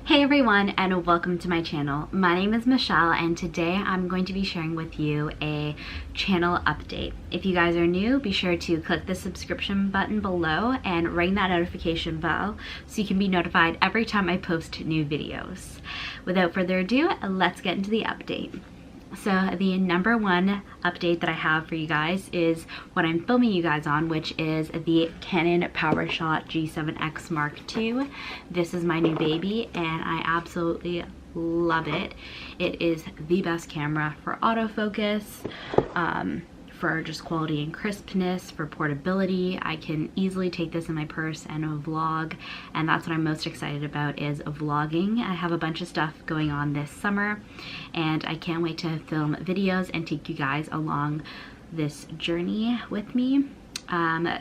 Hey everyone, and welcome to my channel. My name is Michelle, and today I'm going to be sharing with you a channel update. If you guys are new, be sure to click the subscription button below and ring that notification bell so you can be notified every time I post new videos. Without further ado, let's get into the update. So the number one update that I have for you guys is what I'm filming you guys on, which is the Canon PowerShot G7X Mark II. This is my new baby and I absolutely love it. It is the best camera for autofocus, for just quality and crispness, for portability. I can easily take this in my purse and vlog, and that's what I'm most excited about, is vlogging. I have a bunch of stuff going on this summer and I can't wait to film videos and take you guys along this journey with me.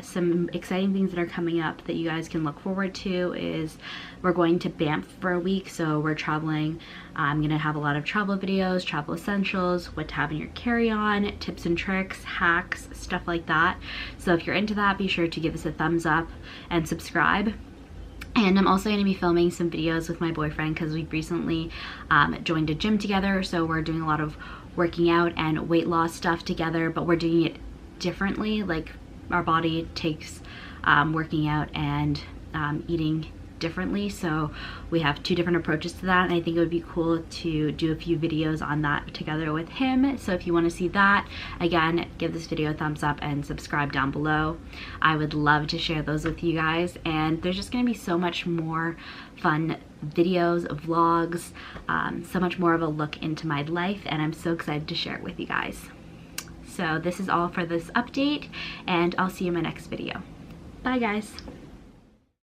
Some exciting things that are coming up that you guys can look forward to is we're going to Banff for a week, so we're traveling. I'm gonna have a lot of travel videos, travel essentials, what to have in your carry-on, tips and tricks, hacks, stuff like that. So if you're into that, be sure to give us a thumbs up and subscribe. And I'm also going to be filming some videos with my boyfriend because we've recently joined a gym together, so we're doing a lot of working out and weight loss stuff together, but we're doing it differently. Like, our body takes working out and eating differently, so we have two different approaches to that, and I think it would be cool to do a few videos on that together with him. So if you want to see that, again, give this video a thumbs up and subscribe down below. I would love to share those with you guys, and there's just going to be so much more fun videos, vlogs, so much more of a look into my life, and I'm so excited to share it with you guys. So this is all for this update, and I'll see you in my next video. Bye guys.